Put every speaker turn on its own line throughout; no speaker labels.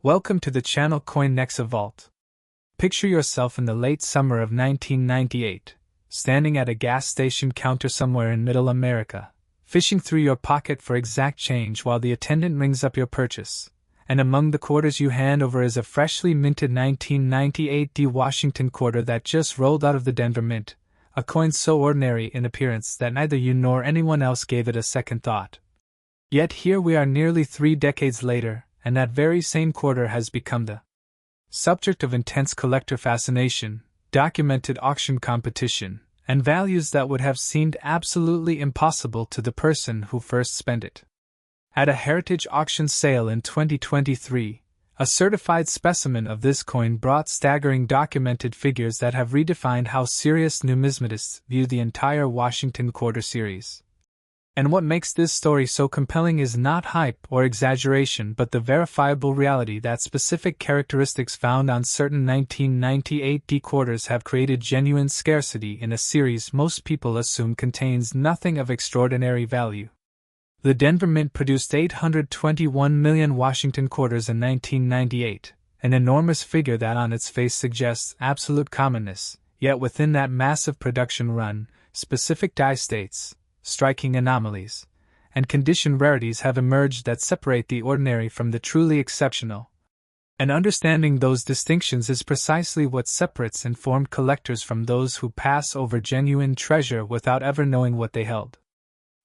Welcome to the channel Coin NEXA VAULT. Picture yourself in the late summer of 1998, standing at a gas station counter somewhere in Middle America, fishing through your pocket for exact change while the attendant rings up your purchase, and among the quarters you hand over is a freshly minted 1998 D Washington quarter that just rolled out of the Denver Mint, a coin so ordinary in appearance that neither you nor anyone else gave it a second thought. Yet here we are nearly 3 decades later, and that very same quarter has become the subject of intense collector fascination, documented auction competition, and values that would have seemed absolutely impossible to the person who first spent it. At a heritage auction sale in 2023, a certified specimen of this coin brought staggering documented figures that have redefined how serious numismatists view the entire Washington quarter series. And what makes this story so compelling is not hype or exaggeration but the verifiable reality that specific characteristics found on certain 1998 D quarters have created genuine scarcity in a series most people assume contains nothing of extraordinary value. The Denver Mint produced 821 million Washington quarters in 1998, an enormous figure that on its face suggests absolute commonness, yet within that massive production run, specific die states, striking anomalies, and condition rarities have emerged that separate the ordinary from the truly exceptional. And understanding those distinctions is precisely what separates informed collectors from those who pass over genuine treasure without ever knowing what they held.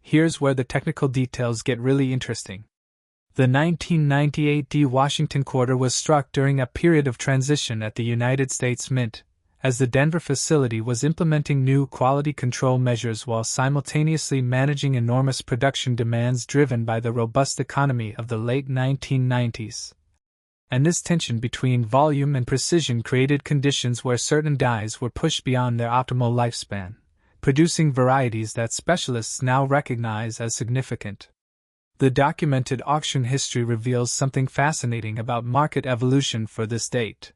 Here's where the technical details get really interesting. The 1998 D Washington quarter was struck during a period of transition at the United States Mint, as the Denver facility was implementing new quality control measures while simultaneously managing enormous production demands driven by the robust economy of the late 1990s. And this tension between volume and precision created conditions where certain dies were pushed beyond their optimal lifespan, producing varieties that specialists now recognize as significant. The documented auction history reveals something fascinating about market evolution for this date.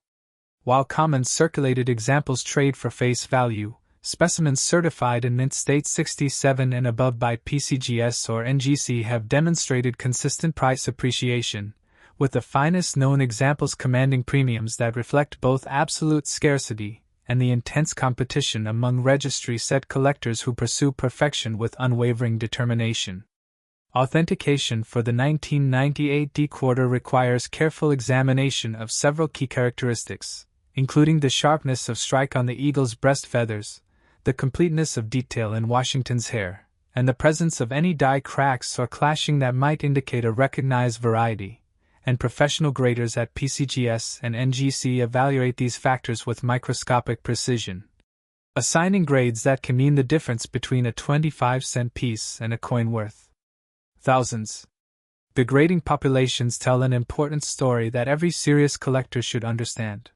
While common circulated examples trade for face value, specimens certified in Mint State 67 and above by PCGS or NGC have demonstrated consistent price appreciation, with the finest known examples commanding premiums that reflect both absolute scarcity and the intense competition among registry set collectors who pursue perfection with unwavering determination. Authentication for the 1998 D quarter requires careful examination of several key characteristics, including the sharpness of strike on the eagle's breast feathers, the completeness of detail in Washington's hair, and the presence of any die cracks or clashing that might indicate a recognized variety, and professional graders at PCGS and NGC evaluate these factors with microscopic precision, assigning grades that can mean the difference between a 25-cent piece and a coin worth thousands. The grading populations tell an important story that every serious collector should understand.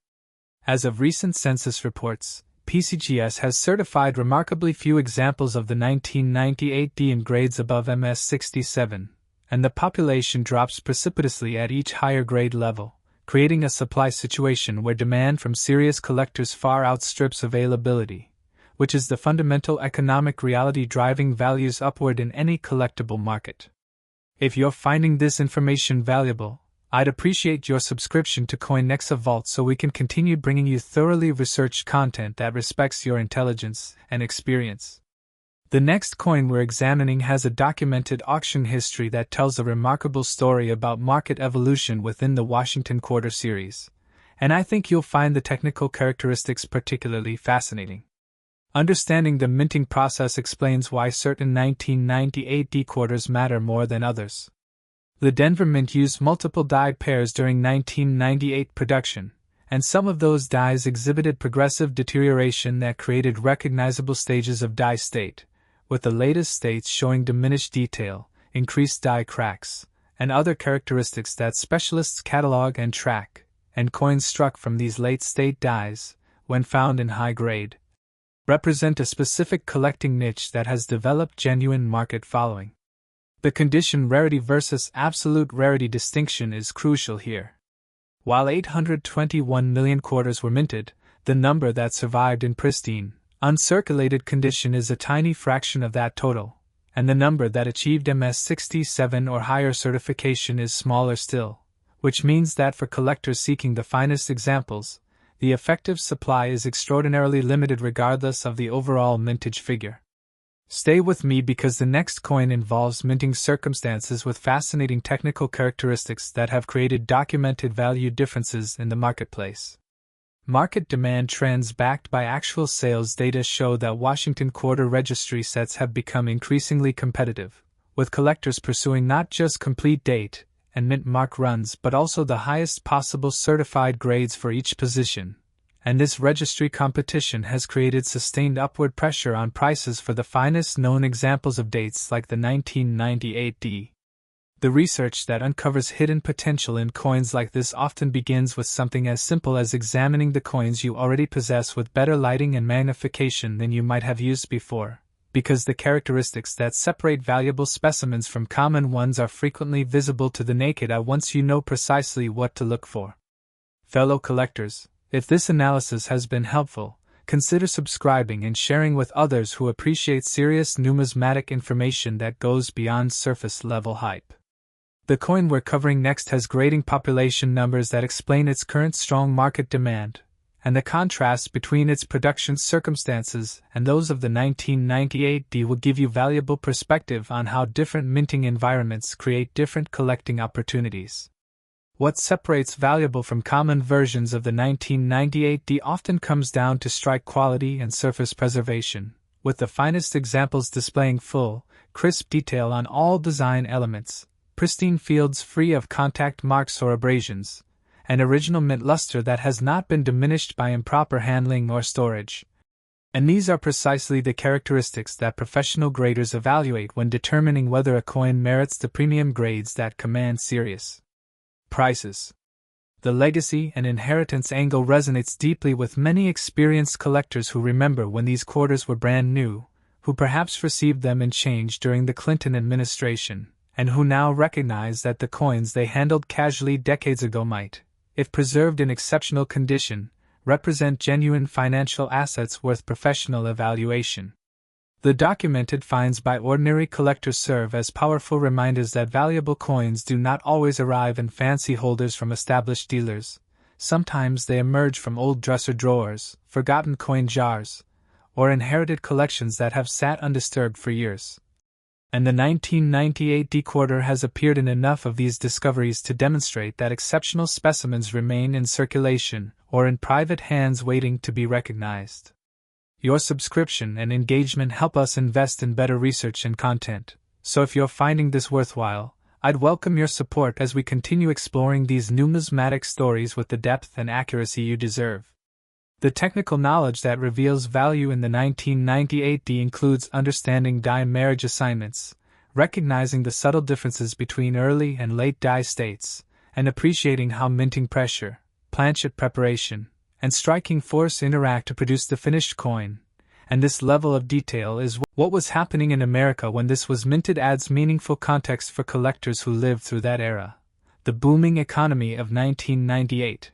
As of recent census reports, PCGS has certified remarkably few examples of the 1998 D in grades above MS 67, and the population drops precipitously at each higher grade level, creating a supply situation where demand from serious collectors far outstrips availability, which is the fundamental economic reality driving values upward in any collectible market. If you're finding this information valuable, I'd appreciate your subscription to Coin NEXA VAULT so we can continue bringing you thoroughly researched content that respects your intelligence and experience. The next coin we're examining has a documented auction history that tells a remarkable story about market evolution within the Washington quarter series, and I think you'll find the technical characteristics particularly fascinating. Understanding the minting process explains why certain 1998 D quarters matter more than others. The Denver Mint used multiple die pairs during 1998 production, and some of those dies exhibited progressive deterioration that created recognizable stages of die state, with the latest states showing diminished detail, increased die cracks, and other characteristics that specialists catalog and track, and coins struck from these late state dies, when found in high grade, represent a specific collecting niche that has developed genuine market following. The condition rarity versus absolute rarity distinction is crucial here. While 821 million quarters were minted, the number that survived in pristine, uncirculated condition is a tiny fraction of that total, and the number that achieved MS 67 or higher certification is smaller still, which means that for collectors seeking the finest examples, the effective supply is extraordinarily limited regardless of the overall mintage figure. Stay with me because the next coin involves minting circumstances with fascinating technical characteristics that have created documented value differences in the marketplace. Market demand trends backed by actual sales data show that Washington quarter registry sets have become increasingly competitive, with collectors pursuing not just complete date and mint mark runs but also the highest possible certified grades for each position. And this registry competition has created sustained upward pressure on prices for the finest known examples of dates like the 1998 D. The research that uncovers hidden potential in coins like this often begins with something as simple as examining the coins you already possess with better lighting and magnification than you might have used before, because the characteristics that separate valuable specimens from common ones are frequently visible to the naked eye once you know precisely what to look for. Fellow collectors, if this analysis has been helpful, consider subscribing and sharing with others who appreciate serious numismatic information that goes beyond surface-level hype. The coin we're covering next has grating population numbers that explain its current strong market demand, and the contrast between its production circumstances and those of the 1998 D will give you valuable perspective on how different minting environments create different collecting opportunities. What separates valuable from common versions of the 1998 D often comes down to strike quality and surface preservation, with the finest examples displaying full, crisp detail on all design elements, pristine fields free of contact marks or abrasions, and original mint luster that has not been diminished by improper handling or storage. And these are precisely the characteristics that professional graders evaluate when determining whether a coin merits the premium grades that command serious prices. The legacy and inheritance angle resonates deeply with many experienced collectors who remember when these quarters were brand new, who perhaps received them in change during the Clinton administration, and who now recognize that the coins they handled casually decades ago might, if preserved in exceptional condition, represent genuine financial assets worth professional evaluation. The documented finds by ordinary collectors serve as powerful reminders that valuable coins do not always arrive in fancy holders from established dealers. Sometimes they emerge from old dresser drawers, forgotten coin jars, or inherited collections that have sat undisturbed for years. And the 1998 D quarter has appeared in enough of these discoveries to demonstrate that exceptional specimens remain in circulation or in private hands waiting to be recognized. Your subscription and engagement help us invest in better research and content, so if you're finding this worthwhile, I'd welcome your support as we continue exploring these numismatic stories with the depth and accuracy you deserve. The technical knowledge that reveals value in the 1998 D includes understanding die marriage assignments, recognizing the subtle differences between early and late die states, and appreciating how minting pressure, planchet preparation, and striking force interact to produce the finished coin. And this level of detail is what was happening in America when this was minted adds meaningful context for collectors who lived through that era. The booming economy of 1998.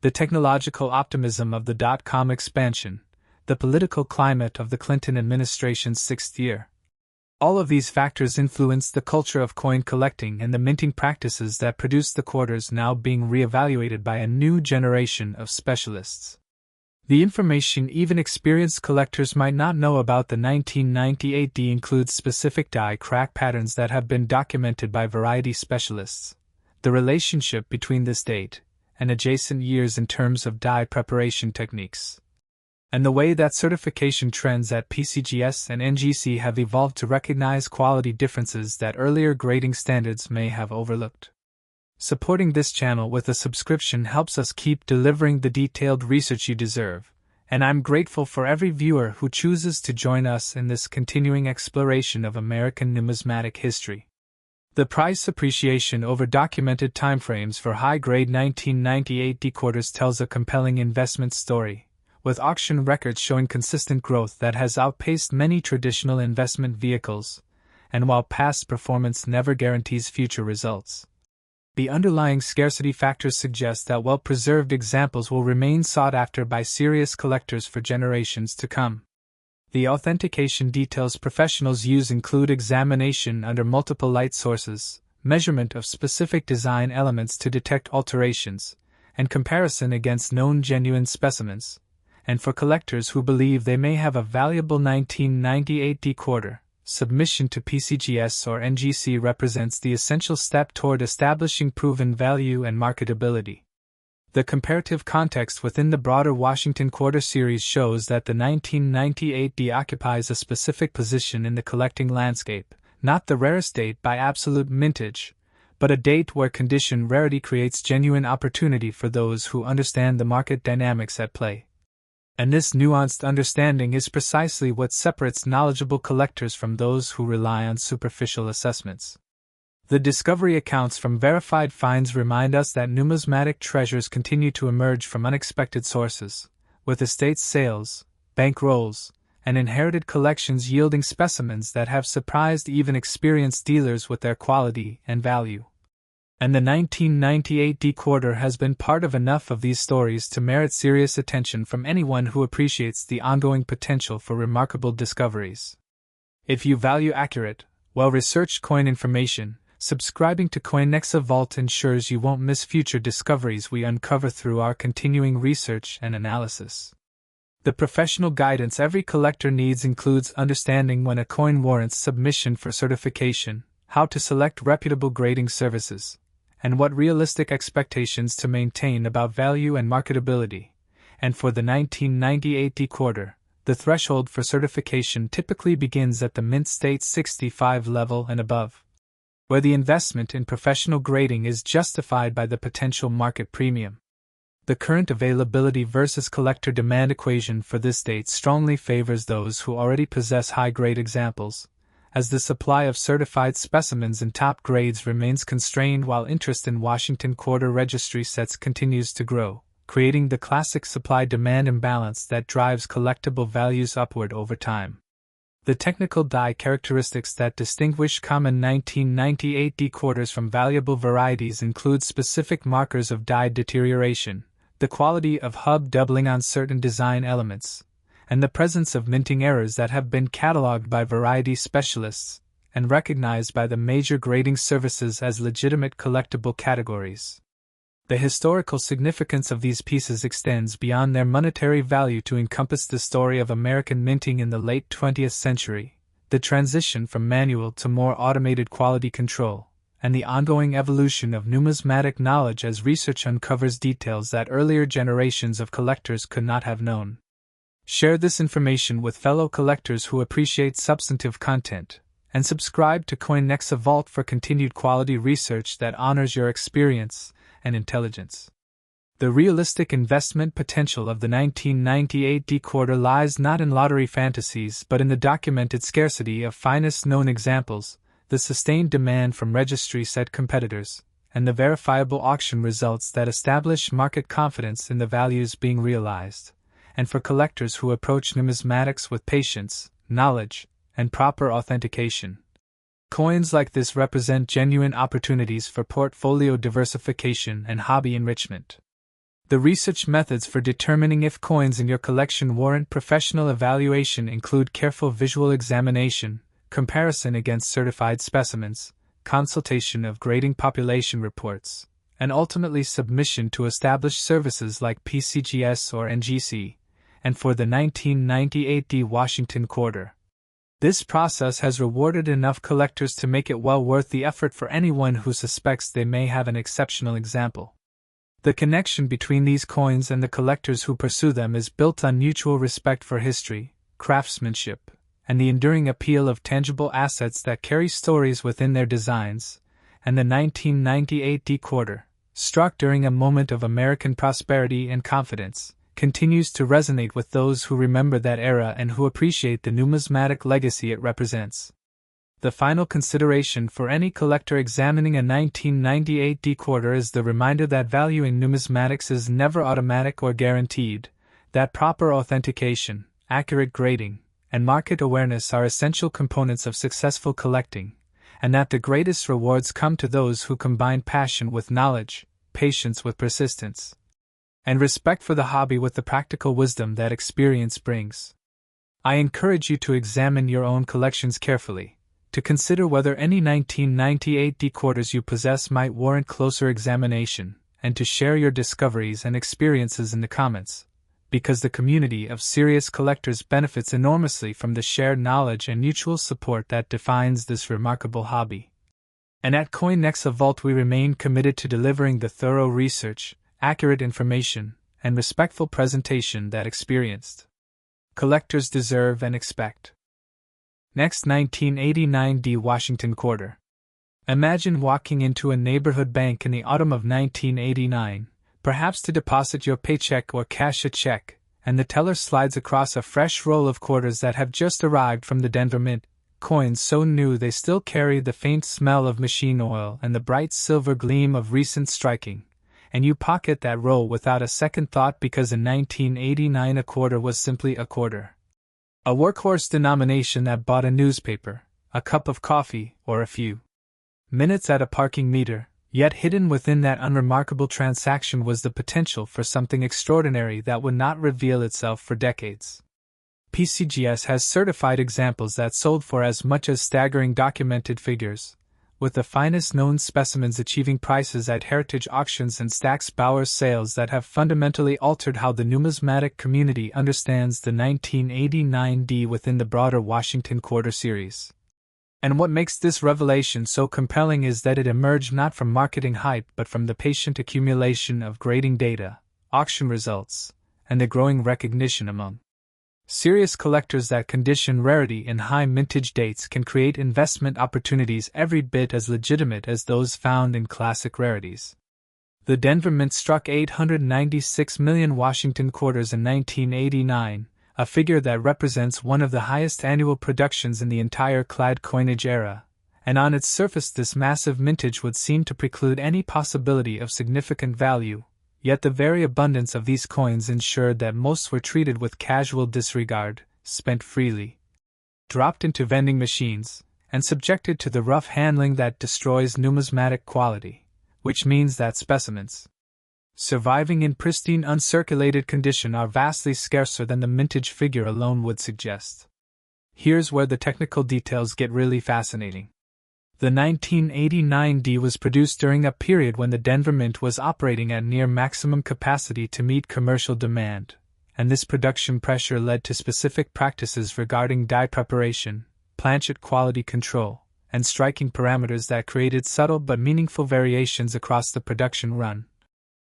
The technological optimism of the dot-com expansion, the political climate of the Clinton administration's sixth year. All of these factors influenced the culture of coin collecting and the minting practices that produced the quarters now being reevaluated by a new generation of specialists. The information even experienced collectors might not know about the 1998 D includes specific die crack patterns that have been documented by variety specialists, the relationship between this date and adjacent years in terms of die preparation techniques, and the way that certification trends at PCGS and NGC have evolved to recognize quality differences that earlier grading standards may have overlooked. Supporting this channel with a subscription helps us keep delivering the detailed research you deserve, and I'm grateful for every viewer who chooses to join us in this continuing exploration of American numismatic history. The price appreciation over documented timeframes for high-grade 1998 D quarters tells a compelling investment story, with auction records showing consistent growth that has outpaced many traditional investment vehicles, and while past performance never guarantees future results, the underlying scarcity factors suggest that well-preserved examples will remain sought after by serious collectors for generations to come. The authentication details professionals use include examination under multiple light sources, measurement of specific design elements to detect alterations, and comparison against known genuine specimens, and for collectors who believe they may have a valuable 1998 decoder, submission to PCGS or NGC represents the essential step toward establishing proven value and marketability. The comparative context within the broader Washington Quarter series shows that the 1998 D occupies a specific position in the collecting landscape, not the rarest date by absolute mintage, but a date where condition rarity creates genuine opportunity for those who understand the market dynamics at play. And this nuanced understanding is precisely what separates knowledgeable collectors from those who rely on superficial assessments. The discovery accounts from verified finds remind us that numismatic treasures continue to emerge from unexpected sources, with estate sales, bank rolls, and inherited collections yielding specimens that have surprised even experienced dealers with their quality and value. And the 1998 decoder has been part of enough of these stories to merit serious attention from anyone who appreciates the ongoing potential for remarkable discoveries. If you value accurate, well-researched coin information, subscribing to NEXA VAULT ensures you won't miss future discoveries we uncover through our continuing research and analysis. The professional guidance every collector needs includes understanding when a coin warrants submission for certification, how to select reputable grading services, and what realistic expectations to maintain about value and marketability. And for the 1998 decoder, the threshold for certification typically begins at the Mint State 65 level and above, where the investment in professional grading is justified by the potential market premium. The current availability versus collector demand equation for this date strongly favors those who already possess high-grade examples, as the supply of certified specimens in top grades remains constrained while interest in Washington Quarter registry sets continues to grow, creating the classic supply-demand imbalance that drives collectible values upward over time. The technical die characteristics that distinguish common 1998 decoders from valuable varieties include specific markers of die deterioration, the quality of hub doubling on certain design elements, and the presence of minting errors that have been cataloged by variety specialists and recognized by the major grading services as legitimate collectible categories. The historical significance of these pieces extends beyond their monetary value to encompass the story of American minting in the late 20th century, the transition from manual to more automated quality control, and the ongoing evolution of numismatic knowledge as research uncovers details that earlier generations of collectors could not have known. Share this information with fellow collectors who appreciate substantive content, and subscribe to NEXA VAULT for continued quality research that honors your experience and intelligence. The realistic investment potential of the 1998 decoder lies not in lottery fantasies but in the documented scarcity of finest known examples, the sustained demand from registry set competitors, and the verifiable auction results that establish market confidence in the values being realized. And for collectors who approach numismatics with patience, knowledge, and proper authentication, coins like this represent genuine opportunities for portfolio diversification and hobby enrichment. The research methods for determining if coins in your collection warrant professional evaluation include careful visual examination, comparison against certified specimens, consultation of grading population reports, and ultimately submission to established services like PCGS or NGC, and for the 1998 D Washington Quarter. This process has rewarded enough collectors to make it well worth the effort for anyone who suspects they may have an exceptional example. The connection between these coins and the collectors who pursue them is built on mutual respect for history, craftsmanship, and the enduring appeal of tangible assets that carry stories within their designs, and the 1998 decoder, struck during a moment of American prosperity and confidence, continues to resonate with those who remember that era and who appreciate the numismatic legacy it represents. The final consideration for any collector examining a 1998 decoder is the reminder that valuing numismatics is never automatic or guaranteed, that proper authentication, accurate grading, and market awareness are essential components of successful collecting, and that the greatest rewards come to those who combine passion with knowledge, patience with persistence, and respect for the hobby with the practical wisdom that experience brings. I encourage you to examine your own collections carefully, to consider whether any 1998 decorders you possess might warrant closer examination, and to share your discoveries and experiences in the comments, because the community of serious collectors benefits enormously from the shared knowledge and mutual support that defines this remarkable hobby. And at NEXA VAULT we remain committed to delivering the thorough research, accurate information, and respectful presentation that experienced collectors deserve and expect. Next, 1989 D. Washington Quarter. Imagine walking into a neighborhood bank in the autumn of 1989, perhaps to deposit your paycheck or cash a check, and the teller slides across a fresh roll of quarters that have just arrived from the Denver Mint, coins so new they still carry the faint smell of machine oil and the bright silver gleam of recent striking, and you pocket that roll without a second thought because in 1989 a quarter was simply a quarter. A workhorse denomination that bought a newspaper, a cup of coffee, or a few minutes at a parking meter, yet hidden within that unremarkable transaction was the potential for something extraordinary that would not reveal itself for decades. PCGS has certified examples that sold for as much as staggering documented figures, with the finest known specimens achieving prices at heritage auctions and Stack's Bowers sales that have fundamentally altered how the numismatic community understands the 1989 D within the broader Washington Quarter series. And what makes this revelation so compelling is that it emerged not from marketing hype but from the patient accumulation of grading data, auction results, and the growing recognition among serious collectors that condition rarity in high mintage dates can create investment opportunities every bit as legitimate as those found in classic rarities. The Denver Mint struck 896 million Washington quarters in 1989, a figure that represents one of the highest annual productions in the entire clad coinage era, and on its surface this massive mintage would seem to preclude any possibility of significant value. Yet the very abundance of these coins ensured that most were treated with casual disregard, spent freely, dropped into vending machines, and subjected to the rough handling that destroys numismatic quality, which means that specimens surviving in pristine uncirculated condition are vastly scarcer than the mintage figure alone would suggest. Here's where the technical details get really fascinating. The 1989 D was produced during a period when the Denver Mint was operating at near maximum capacity to meet commercial demand, and this production pressure led to specific practices regarding die preparation, planchet quality control, and striking parameters that created subtle but meaningful variations across the production run.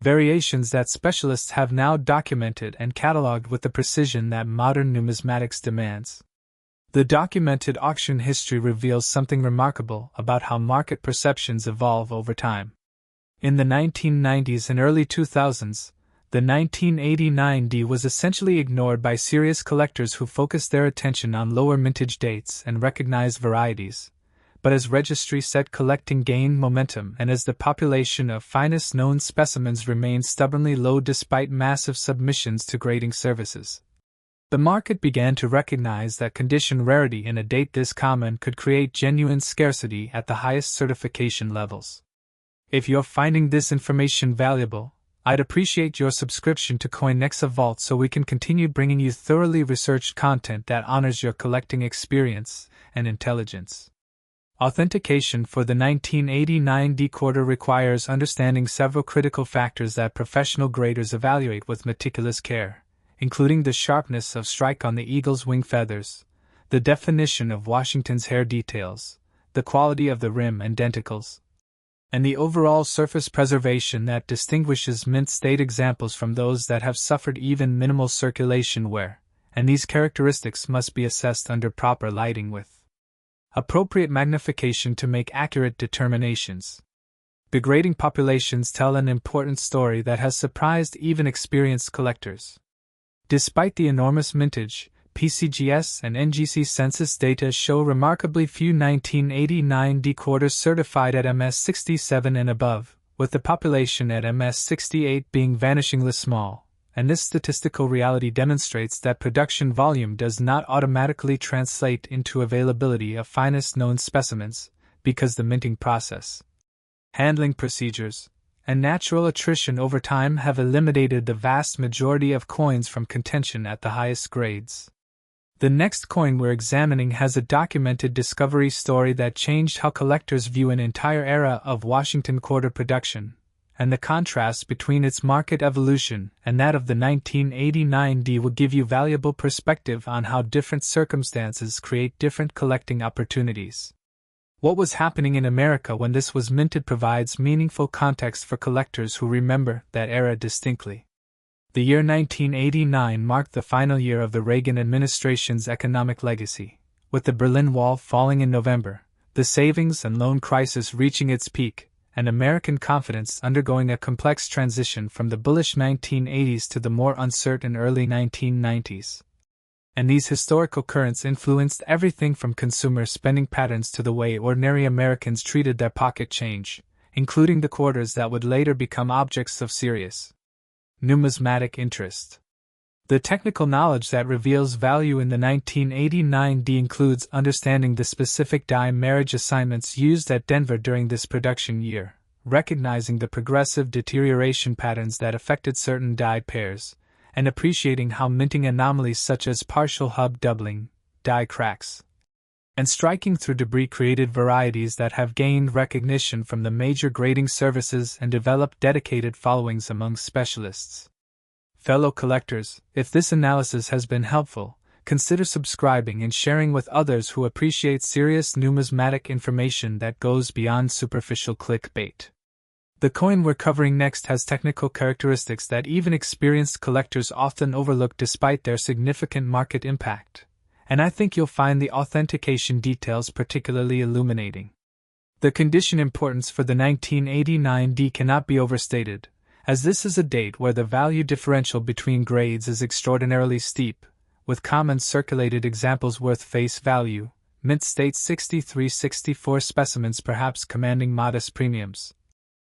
Variations that specialists have now documented and cataloged with the precision that modern numismatics demands. The documented auction history reveals something remarkable about how market perceptions evolve over time. In the 1990s and early 2000s, the 1989 D was essentially ignored by serious collectors who focused their attention on lower mintage dates and recognized varieties. But as registry set collecting gained momentum and as the population of finest known specimens remained stubbornly low despite massive submissions to grading services, the market began to recognize that condition rarity in a date this common could create genuine scarcity at the highest certification levels. If you're finding this information valuable, I'd appreciate your subscription to NEXA VAULT so we can continue bringing you thoroughly researched content that honors your collecting experience and intelligence. Authentication for the 1989 D quarter requires understanding several critical factors that professional graders evaluate with meticulous care, including the sharpness of strike on the eagle's wing feathers, the definition of Washington's hair details, the quality of the rim and denticles, and the overall surface preservation that distinguishes mint state examples from those that have suffered even minimal circulation wear, and these characteristics must be assessed under proper lighting with appropriate magnification to make accurate determinations. The grading populations tell an important story that has surprised even experienced collectors. Despite the enormous mintage, PCGS and NGC census data show remarkably few 1989 D quarters certified at MS 67 and above, with the population at MS 68 being vanishingly small, and this statistical reality demonstrates that production volume does not automatically translate into availability of finest known specimens, because the minting process, handling procedures, and natural attrition over time have eliminated the vast majority of coins from contention at the highest grades. The next coin we're examining has a documented discovery story that changed how collectors view an entire era of Washington quarter production, and the contrast between its market evolution and that of the 1989 D will give you valuable perspective on how different circumstances create different collecting opportunities. What was happening in America when this was minted provides meaningful context for collectors who remember that era distinctly. The year 1989 marked the final year of the Reagan administration's economic legacy, with the Berlin Wall falling in November, the savings and loan crisis reaching its peak, and American confidence undergoing a complex transition from the bullish 1980s to the more uncertain early 1990s. And these historical currents influenced everything from consumer spending patterns to the way ordinary Americans treated their pocket change, including the quarters that would later become objects of serious numismatic interest. The technical knowledge that reveals value in the 1989 D includes understanding the specific die marriage assignments used at Denver during this production year, recognizing the progressive deterioration patterns that affected certain die pairs, and appreciating how minting anomalies such as partial hub doubling, die cracks, and striking through debris created varieties that have gained recognition from the major grading services and developed dedicated followings among specialists. Fellow collectors, if this analysis has been helpful, consider subscribing and sharing with others who appreciate serious numismatic information that goes beyond superficial clickbait. The coin we're covering next has technical characteristics that even experienced collectors often overlook despite their significant market impact, and I think you'll find the authentication details particularly illuminating. The condition importance for the 1989 D cannot be overstated, as this is a date where the value differential between grades is extraordinarily steep, with common circulated examples worth face value, mint state 63-64 specimens perhaps commanding modest premiums,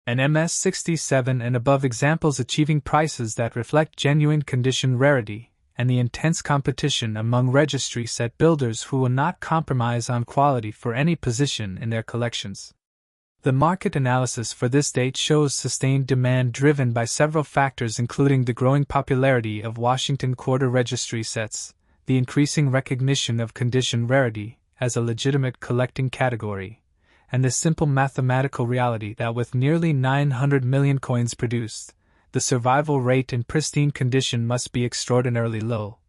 and MS 67 and above examples achieving prices that reflect genuine condition rarity, and the intense competition among registry set builders who will not compromise on quality for any position in their collections. The market analysis for this date shows sustained demand driven by several factors including the growing popularity of Washington quarter registry sets, the increasing recognition of condition rarity as a legitimate collecting category, and the simple mathematical reality that with nearly 900 million coins produced, the survival rate in pristine condition must be extraordinarily low,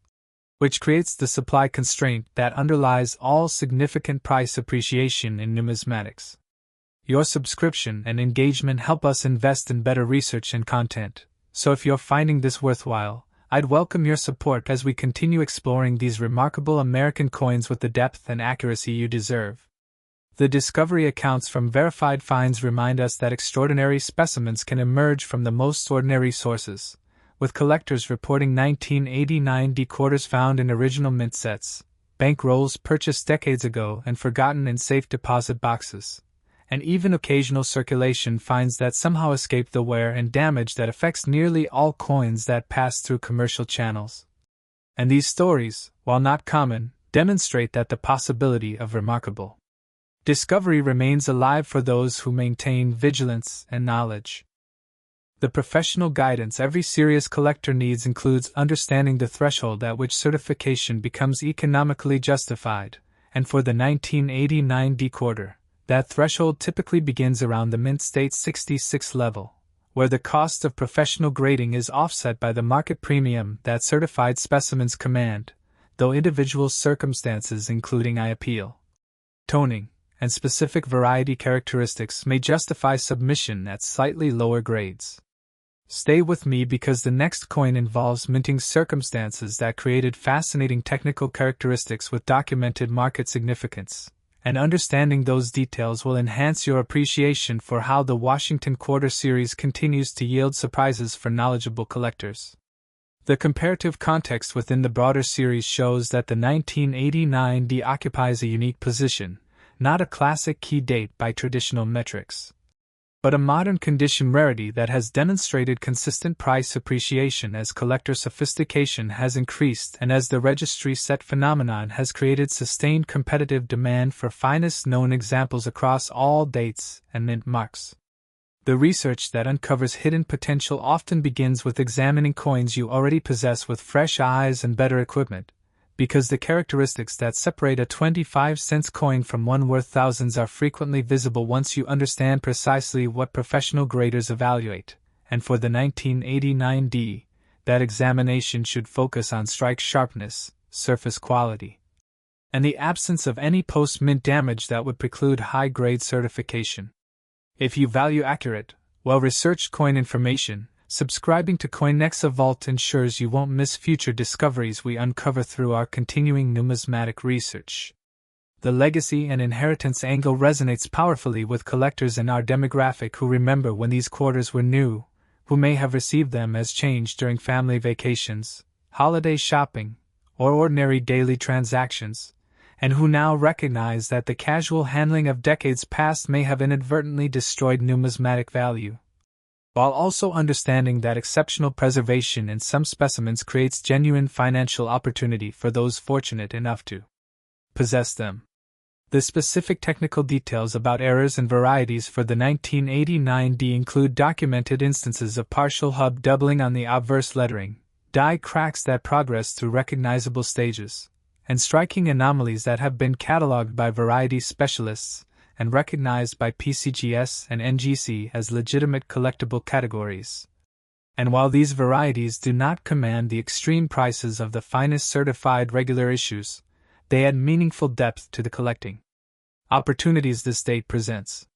which creates the supply constraint that underlies all significant price appreciation in numismatics. Your subscription and engagement help us invest in better research and content, so if you're finding this worthwhile, I'd welcome your support as we continue exploring these remarkable American coins with the depth and accuracy you deserve. The discovery accounts from verified finds remind us that extraordinary specimens can emerge from the most ordinary sources, with collectors reporting 1989 D quarters found in original mint sets, bank rolls purchased decades ago and forgotten in safe deposit boxes, and even occasional circulation finds that somehow escape the wear and damage that affects nearly all coins that pass through commercial channels. And these stories, while not common, demonstrate that the possibility of remarkable discovery remains alive for those who maintain vigilance and knowledge. The professional guidance every serious collector needs includes understanding the threshold at which certification becomes economically justified, and for the 1989 D quarter, that threshold typically begins around the mint state 66 level, where the cost of professional grading is offset by the market premium that certified specimens command, though individual circumstances including eye appeal, toning, and specific variety characteristics may justify submission at slightly lower grades. Stay with me because the next coin involves minting circumstances that created fascinating technical characteristics with documented market significance, and understanding those details will enhance your appreciation for how the Washington Quarter Series continues to yield surprises for knowledgeable collectors. The comparative context within the broader series shows that the 1989 D occupies a unique position, not a classic key date by traditional metrics, but a modern condition rarity that has demonstrated consistent price appreciation as collector sophistication has increased and as the registry set phenomenon has created sustained competitive demand for finest known examples across all dates and mint marks. The research that uncovers hidden potential often begins with examining coins you already possess with fresh eyes and better equipment, because the characteristics that separate a 25-cent coin from one worth thousands are frequently visible once you understand precisely what professional graders evaluate, and for the 1989D, that examination should focus on strike sharpness, surface quality, and the absence of any post-mint damage that would preclude high-grade certification. If you value accurate, well-researched coin information, subscribing to NEXA VAULT ensures you won't miss future discoveries we uncover through our continuing numismatic research. The legacy and inheritance angle resonates powerfully with collectors in our demographic who remember when these quarters were new, who may have received them as change during family vacations, holiday shopping, or ordinary daily transactions, and who now recognize that the casual handling of decades past may have inadvertently destroyed numismatic value, while also understanding that exceptional preservation in some specimens creates genuine financial opportunity for those fortunate enough to possess them. The specific technical details about errors and varieties for the 1989D include documented instances of partial hub doubling on the obverse lettering, die cracks that progress through recognizable stages, and striking anomalies that have been cataloged by variety specialists and recognized by PCGS and NGC as legitimate collectible categories. And while these varieties do not command the extreme prices of the finest certified regular issues, they add meaningful depth to the collecting opportunities this date presents.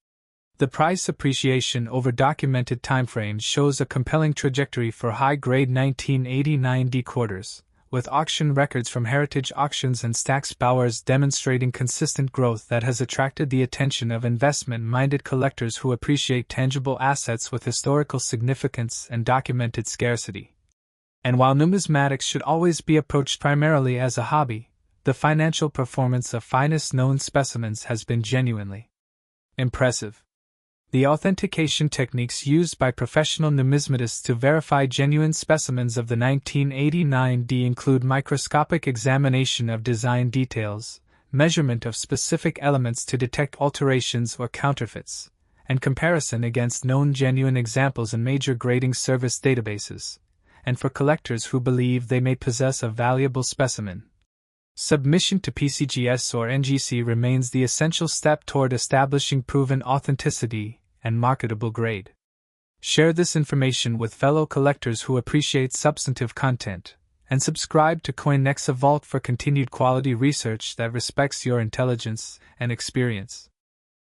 The price appreciation over documented timeframes shows a compelling trajectory for high-grade 1989D quarters, with auction records from Heritage Auctions and Stack's Bowers demonstrating consistent growth that has attracted the attention of investment-minded collectors who appreciate tangible assets with historical significance and documented scarcity. And while numismatics should always be approached primarily as a hobby, the financial performance of finest known specimens has been genuinely impressive. The authentication techniques used by professional numismatists to verify genuine specimens of the 1989D include microscopic examination of design details, measurement of specific elements to detect alterations or counterfeits, and comparison against known genuine examples in major grading service databases, and for collectors who believe they may possess a valuable specimen, submission to PCGS or NGC remains the essential step toward establishing proven authenticity and marketable grade. Share this information with fellow collectors who appreciate substantive content, and subscribe to NEXA VAULT for continued quality research that respects your intelligence and experience.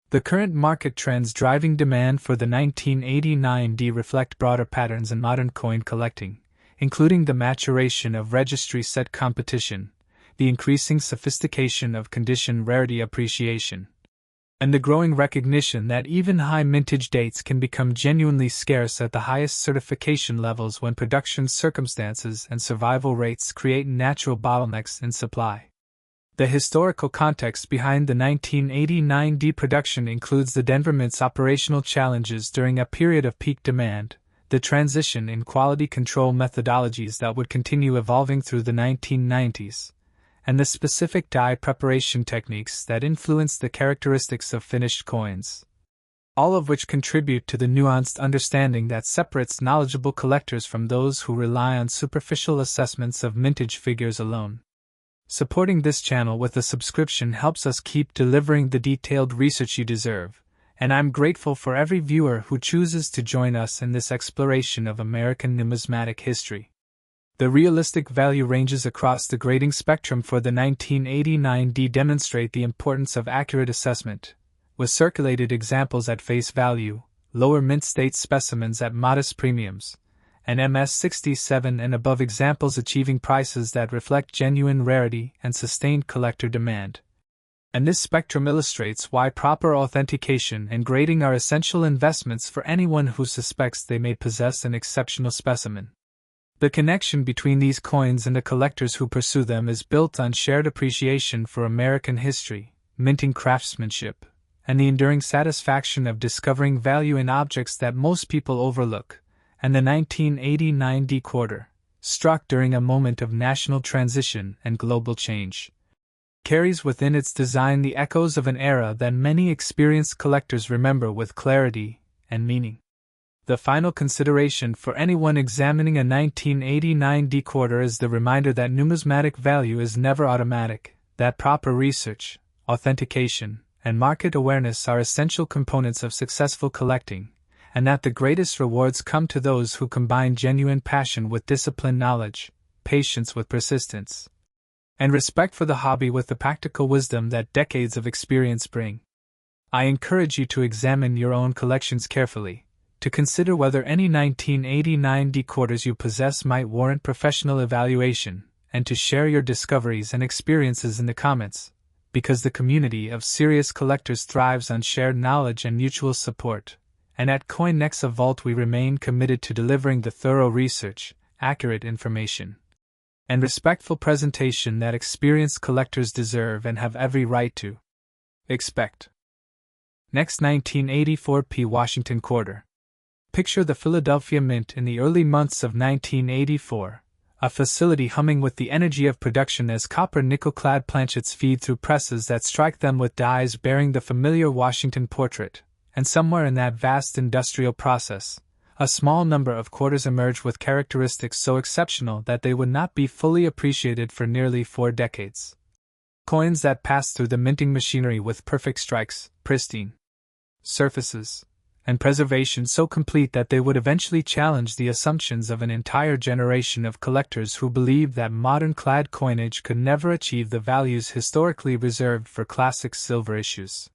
The current market trends driving demand for the 1989D reflect broader patterns in modern coin collecting, including the maturation of registry set competition, the increasing sophistication of condition rarity appreciation, and the growing recognition that even high mintage dates can become genuinely scarce at the highest certification levels when production circumstances and survival rates create natural bottlenecks in supply. The historical context behind the 1989D production includes the Denver Mint's operational challenges during a period of peak demand, the transition in quality control methodologies that would continue evolving through the 1990s, and the specific die preparation techniques that influence the characteristics of finished coins, all of which contribute to the nuanced understanding that separates knowledgeable collectors from those who rely on superficial assessments of mintage figures alone. Supporting this channel with a subscription helps us keep delivering the detailed research you deserve, and I'm grateful for every viewer who chooses to join us in this exploration of American numismatic history. The realistic value ranges across the grading spectrum for the 1989D demonstrate the importance of accurate assessment, with circulated examples at face value, lower mint state specimens at modest premiums, and MS67 and above examples achieving prices that reflect genuine rarity and sustained collector demand. And this spectrum illustrates why proper authentication and grading are essential investments for anyone who suspects they may possess an exceptional specimen. The connection between these coins and the collectors who pursue them is built on shared appreciation for American history, minting craftsmanship, and the enduring satisfaction of discovering value in objects that most people overlook. And the 1989D quarter, struck during a moment of national transition and global change, carries within its design the echoes of an era that many experienced collectors remember with clarity and meaning. The final consideration for anyone examining a 1989 decoder is the reminder that numismatic value is never automatic, that proper research, authentication, and market awareness are essential components of successful collecting, and that the greatest rewards come to those who combine genuine passion with disciplined knowledge, patience with persistence, and respect for the hobby with the practical wisdom that decades of experience bring. I encourage you to examine your own collections carefully, to consider whether any 1989 decoders you possess might warrant professional evaluation, and to share your discoveries and experiences in the comments, because the community of serious collectors thrives on shared knowledge and mutual support, and at NEXA VAULT we remain committed to delivering the thorough research, accurate information, and respectful presentation that experienced collectors deserve and have every right to expect. Next, 1984 P. Washington Quarter. Picture the Philadelphia Mint in the early months of 1984, a facility humming with the energy of production as copper-nickel-clad planchets feed through presses that strike them with dies bearing the familiar Washington portrait, and somewhere in that vast industrial process, a small number of quarters emerge with characteristics so exceptional that they would not be fully appreciated for nearly 4 decades. Coins that pass through the minting machinery with perfect strikes, pristine surfaces, and preservation so complete that they would eventually challenge the assumptions of an entire generation of collectors who believed that modern clad coinage could never achieve the values historically reserved for classic silver issues.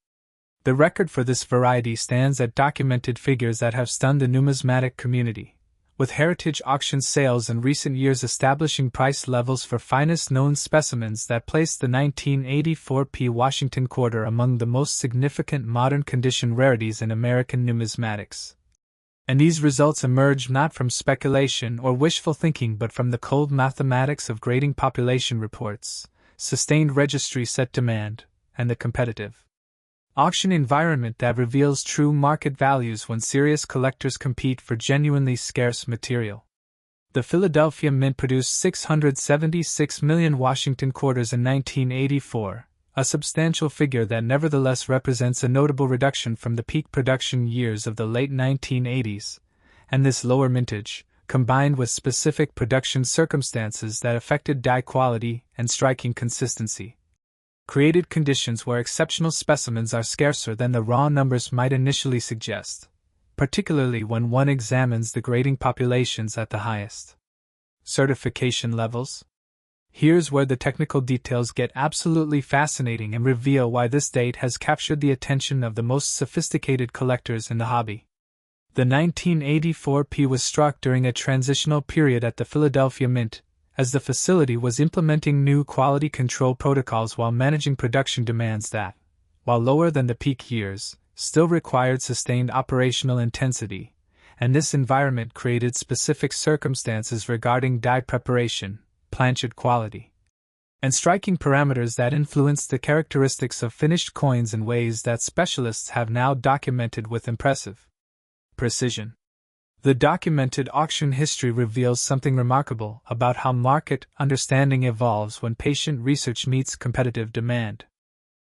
The record for this variety stands at documented figures that have stunned the numismatic community, with heritage auction sales in recent years establishing price levels for finest known specimens that placed the 1984 P. Washington Quarter among the most significant modern condition rarities in American numismatics. And these results emerge not from speculation or wishful thinking but from the cold mathematics of grading population reports, sustained registry set demand, and the competitive auction environment that reveals true market values when serious collectors compete for genuinely scarce material. The Philadelphia Mint produced 676 million Washington quarters in 1984, a substantial figure that nevertheless represents a notable reduction from the peak production years of the late 1980s, and this lower mintage, combined with specific production circumstances that affected die quality and striking consistency, created conditions where exceptional specimens are scarcer than the raw numbers might initially suggest, particularly when one examines the grading populations at the highest certification levels. Here's where the technical details get absolutely fascinating and reveal why this date has captured the attention of the most sophisticated collectors in the hobby. The 1984 P was struck during a transitional period at the Philadelphia Mint, as the facility was implementing new quality control protocols while managing production demands that, while lower than the peak years, still required sustained operational intensity, and this environment created specific circumstances regarding die preparation, planchet quality, and striking parameters that influenced the characteristics of finished coins in ways that specialists have now documented with impressive precision. The documented auction history reveals something remarkable about how market understanding evolves when patient research meets competitive demand.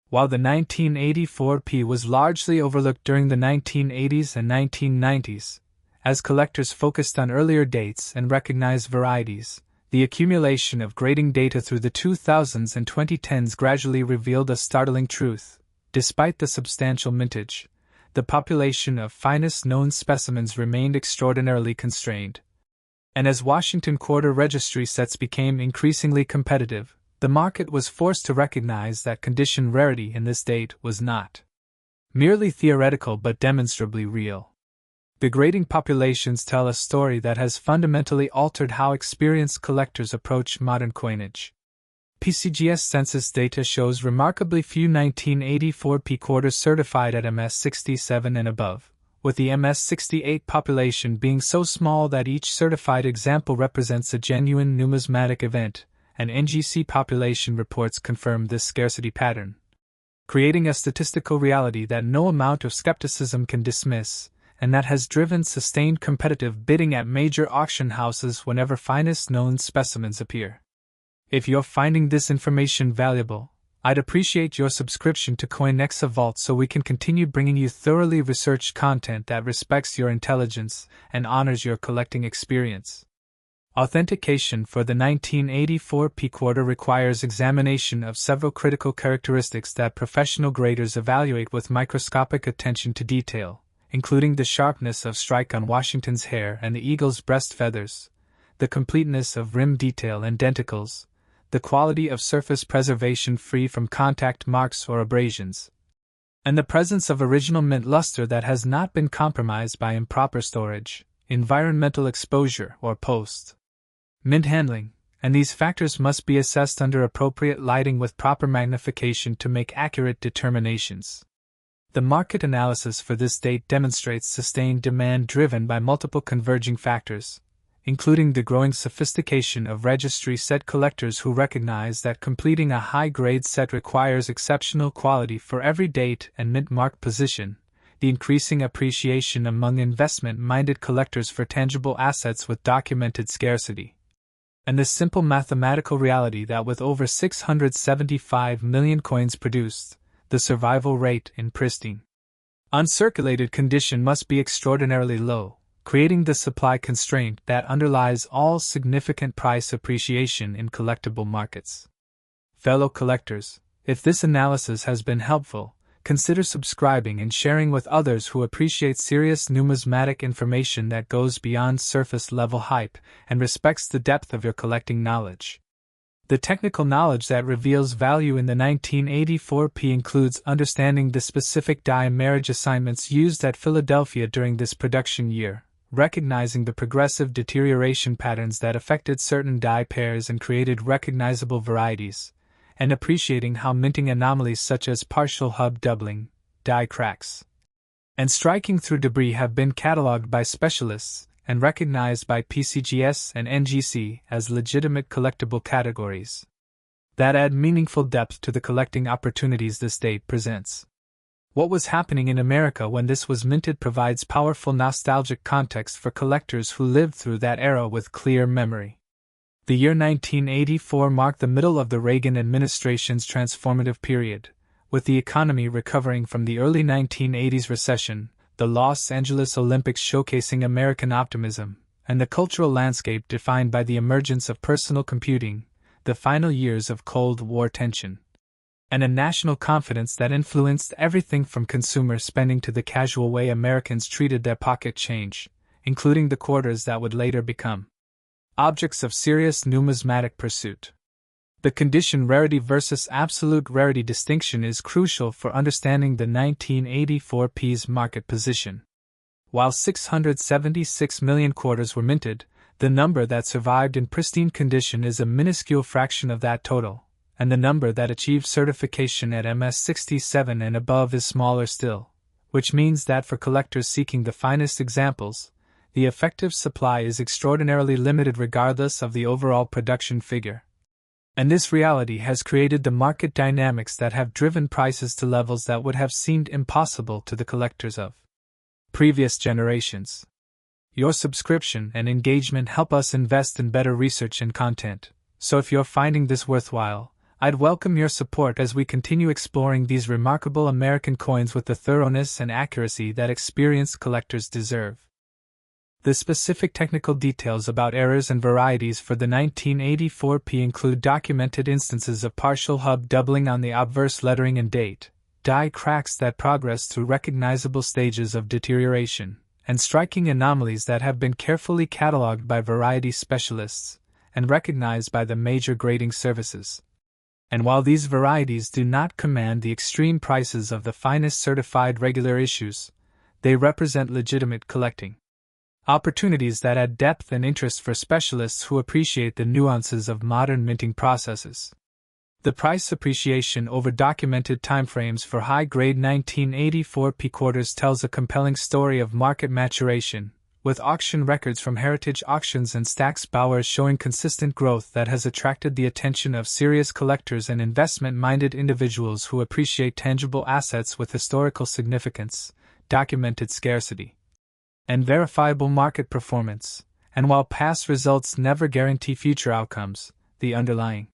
While the 1984 P was largely overlooked during the 1980s and 1990s, as collectors focused on earlier dates and recognized varieties, the accumulation of grading data through the 2000s and 2010s gradually revealed a startling truth. Despite the substantial mintage, the population of finest known specimens remained extraordinarily constrained. And as Washington quarter registry sets became increasingly competitive, the market was forced to recognize that condition rarity in this date was not merely theoretical but demonstrably real. The grading populations tell a story that has fundamentally altered how experienced collectors approach modern coinage. PCGS census data shows remarkably few 1984 P quarters certified at MS 67 and above, with the MS 68 population being so small that each certified example represents a genuine numismatic event, and NGC population reports confirm this scarcity pattern, creating a statistical reality that no amount of skepticism can dismiss, and that has driven sustained competitive bidding at major auction houses whenever finest known specimens appear. If you're finding this information valuable, I'd appreciate your subscription to NEXA VAULT so we can continue bringing you thoroughly researched content that respects your intelligence and honors your collecting experience. Authentication for the 1984 P quarter requires examination of several critical characteristics that professional graders evaluate with microscopic attention to detail, including the sharpness of strike on Washington's hair and the eagle's breast feathers, the completeness of rim detail and denticles, the quality of surface preservation free from contact marks or abrasions, and the presence of original mint luster that has not been compromised by improper storage, environmental exposure, or post-mint handling, and these factors must be assessed under appropriate lighting with proper magnification to make accurate determinations. The market analysis for this date demonstrates sustained demand driven by multiple converging factors, including the growing sophistication of registry set collectors who recognize that completing a high-grade set requires exceptional quality for every date and mint mark position, the increasing appreciation among investment-minded collectors for tangible assets with documented scarcity, and the simple mathematical reality that with over 675 million coins produced, the survival rate in pristine, uncirculated condition must be extraordinarily low, creating the supply constraint that underlies all significant price appreciation in collectible markets. Fellow collectors, if this analysis has been helpful, consider subscribing and sharing with others who appreciate serious numismatic information that goes beyond surface-level hype and respects the depth of your collecting knowledge. The technical knowledge that reveals value in the 1984 P includes understanding the specific die marriage assignments used at Philadelphia during this production year, recognizing the progressive deterioration patterns that affected certain die pairs and created recognizable varieties, and appreciating how minting anomalies such as partial hub doubling, die cracks, and striking through debris have been cataloged by specialists and recognized by PCGS and NGC as legitimate collectible categories that add meaningful depth to the collecting opportunities this date presents. What was happening in America when this was minted provides powerful nostalgic context for collectors who lived through that era with clear memory. The year 1984 marked the middle of the Reagan administration's transformative period, with the economy recovering from the early 1980s recession, the Los Angeles Olympics showcasing American optimism, and the cultural landscape defined by the emergence of personal computing, the final years of Cold War tension, and a national confidence that influenced everything from consumer spending to the casual way Americans treated their pocket change, including the quarters that would later become objects of serious numismatic pursuit. The condition rarity versus absolute rarity distinction is crucial for understanding the 1984 P's market position. While 676 million quarters were minted, the number that survived in pristine condition is a minuscule fraction of that total, and the number that achieved certification at MS-67 and above is smaller still, which means that for collectors seeking the finest examples, the effective supply is extraordinarily limited regardless of the overall production figure. And this reality has created the market dynamics that have driven prices to levels that would have seemed impossible to the collectors of previous generations. Your subscription and engagement help us invest in better research and content, so if you're finding this worthwhile, I'd welcome your support as we continue exploring these remarkable American coins with the thoroughness and accuracy that experienced collectors deserve. The specific technical details about errors and varieties for the 1984 P include documented instances of partial hub doubling on the obverse lettering and date, die cracks that progress through recognizable stages of deterioration, and striking anomalies that have been carefully cataloged by variety specialists and recognized by the major grading services. And while these varieties do not command the extreme prices of the finest certified regular issues, they represent legitimate collecting opportunities that add depth and interest for specialists who appreciate the nuances of modern minting processes. The price appreciation over documented timeframes for high-grade 1984 P quarters tells a compelling story of market maturation, with auction records from Heritage Auctions and Stack's Bowers showing consistent growth that has attracted the attention of serious collectors and investment-minded individuals who appreciate tangible assets with historical significance, documented scarcity, and verifiable market performance. And while past results never guarantee future outcomes, the underlying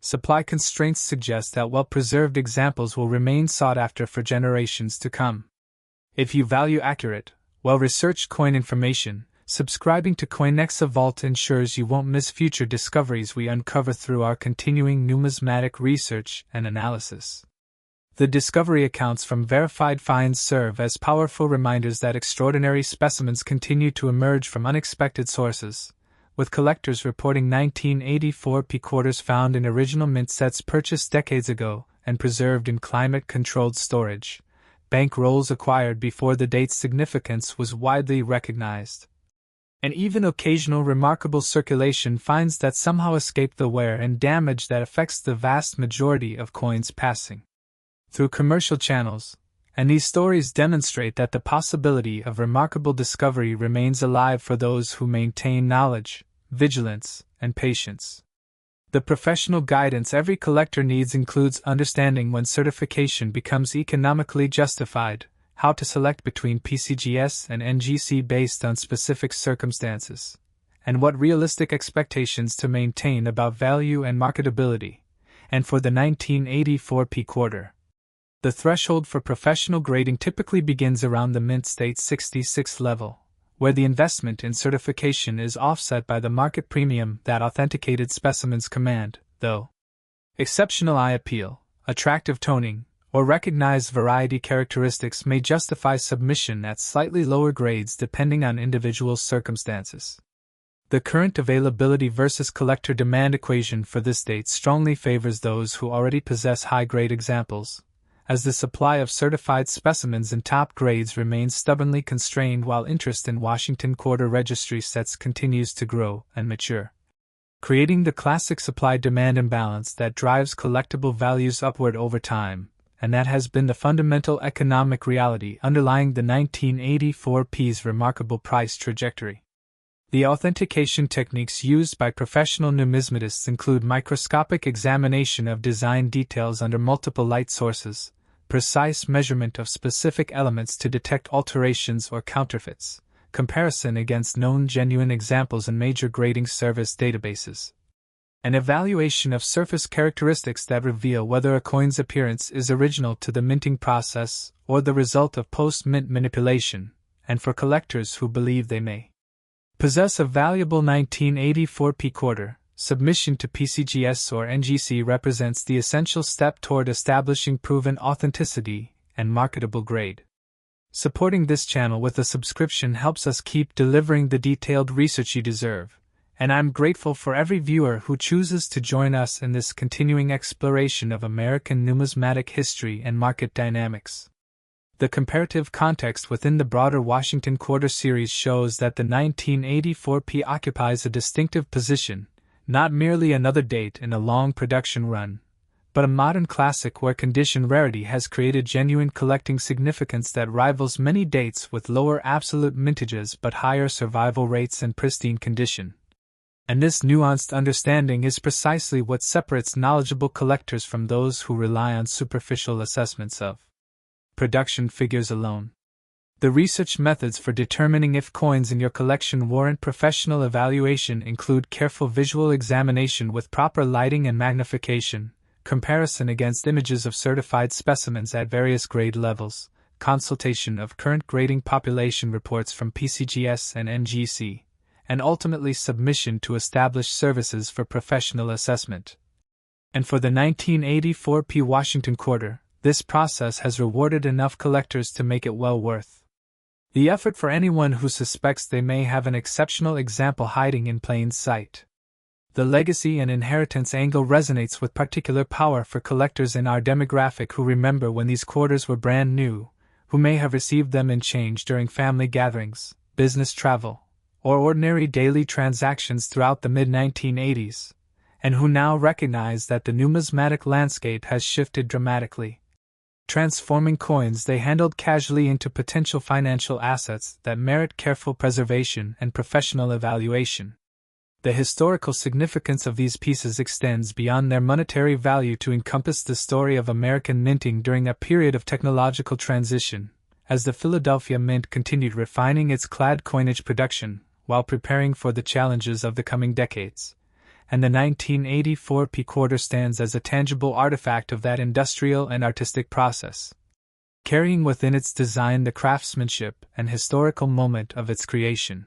Supply constraints suggest that well-preserved examples will remain sought after for generations to come. If you value accurate, well-researched coin information, subscribing to NEXA VAULT ensures you won't miss future discoveries we uncover through our continuing numismatic research and analysis. The discovery accounts from verified finds serve as powerful reminders that extraordinary specimens continue to emerge from unexpected sources, with collectors reporting 1984 P-quarters found in original mint sets purchased decades ago and preserved in climate-controlled storage, bank rolls acquired before the date's significance was widely recognized, and even occasional remarkable circulation finds that somehow escape the wear and damage that affects the vast majority of coins passing through commercial channels, and these stories demonstrate that the possibility of remarkable discovery remains alive for those who maintain knowledge, vigilance, and patience. The professional guidance every collector needs includes understanding when certification becomes economically justified, how to select between PCGS and NGC based on specific circumstances, and what realistic expectations to maintain about value and marketability. And for the 1984 P-quarter, the threshold for professional grading typically begins around the mint state 66 level, where the investment in certification is offset by the market premium that authenticated specimens command, though exceptional eye appeal, attractive toning, or recognized variety characteristics may justify submission at slightly lower grades depending on individual circumstances. The current availability versus collector demand equation for this date strongly favors those who already possess high-grade examples, as the supply of certified specimens in top grades remains stubbornly constrained while interest in Washington quarter registry sets continues to grow and mature, creating the classic supply-demand imbalance that drives collectible values upward over time, and that has been the fundamental economic reality underlying the 1984 P's remarkable price trajectory. The authentication techniques used by professional numismatists include microscopic examination of design details under multiple light sources, precise measurement of specific elements to detect alterations or counterfeits, comparison against known genuine examples in major grading service databases, and evaluation of surface characteristics that reveal whether a coin's appearance is original to the minting process or the result of post-mint manipulation, and for collectors who believe they may possess a valuable 1984 P-quarter, submission to PCGS or NGC represents the essential step toward establishing proven authenticity and marketable grade. Supporting this channel with a subscription helps us keep delivering the detailed research you deserve, and I'm grateful for every viewer who chooses to join us in this continuing exploration of American numismatic history and market dynamics. The comparative context within the broader Washington Quarter series shows that the 1984 P occupies a distinctive position, not merely another date in a long production run, but a modern classic where condition rarity has created genuine collecting significance that rivals many dates with lower absolute mintages but higher survival rates and pristine condition. And this nuanced understanding is precisely what separates knowledgeable collectors from those who rely on superficial assessments of production figures alone. The research methods for determining if coins in your collection warrant professional evaluation include careful visual examination with proper lighting and magnification, comparison against images of certified specimens at various grade levels, consultation of current grading population reports from PCGS and NGC, and ultimately submission to established services for professional assessment. And for the 1984 P Washington Quarter, this process has rewarded enough collectors to make it well worth the effort for anyone who suspects they may have an exceptional example hiding in plain sight. The legacy and inheritance angle resonates with particular power for collectors in our demographic who remember when these quarters were brand new, who may have received them in change during family gatherings, business travel, or ordinary daily transactions throughout the mid-1980s, and who now recognize that the numismatic landscape has shifted dramatically, transforming coins they handled casually into potential financial assets that merit careful preservation and professional evaluation. The historical significance of these pieces extends beyond their monetary value to encompass the story of American minting during a period of technological transition, as the Philadelphia Mint continued refining its clad coinage production while preparing for the challenges of the coming decades, and the 1984 P quarter stands as a tangible artifact of that industrial and artistic process, carrying within its design the craftsmanship and historical moment of its creation.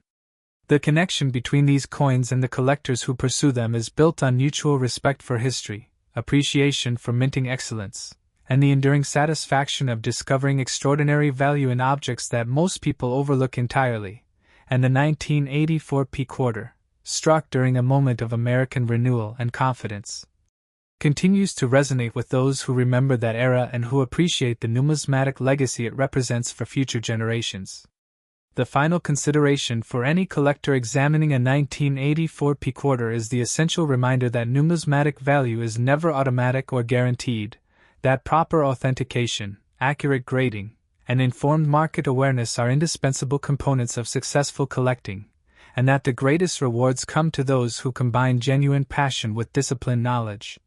The connection between these coins and the collectors who pursue them is built on mutual respect for history, appreciation for minting excellence, and the enduring satisfaction of discovering extraordinary value in objects that most people overlook entirely. And the 1984 P quarter, struck during a moment of American renewal and confidence, continues to resonate with those who remember that era and who appreciate the numismatic legacy it represents for future generations. The final consideration for any collector examining a 1984 P quarter is the essential reminder that numismatic value is never automatic or guaranteed, that proper authentication, accurate grading, and informed market awareness are indispensable components of successful collecting, and that the greatest rewards come to those who combine genuine passion with disciplined knowledge,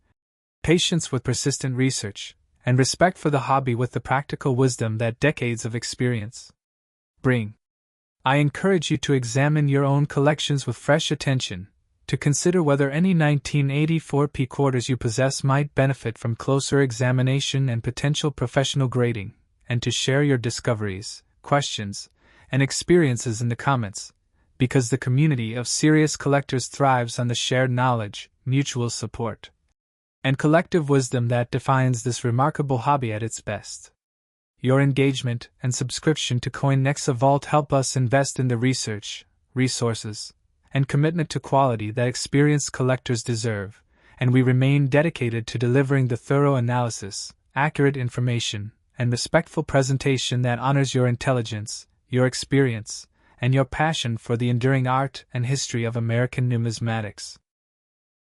patience with persistent research, and respect for the hobby with the practical wisdom that decades of experience bring. I encourage you to examine your own collections with fresh attention, to consider whether any 1984 P quarters you possess might benefit from closer examination and potential professional grading, and to share your discoveries, questions, and experiences in the comments, because the community of serious collectors thrives on the shared knowledge, mutual support, and collective wisdom that defines this remarkable hobby at its best. Your engagement and subscription to NEXA VAULT help us invest in the research, resources, and commitment to quality that experienced collectors deserve, and we remain dedicated to delivering the thorough analysis, accurate information, and respectful presentation that honors your intelligence, your experience, and your passion for the enduring art and history of American numismatics.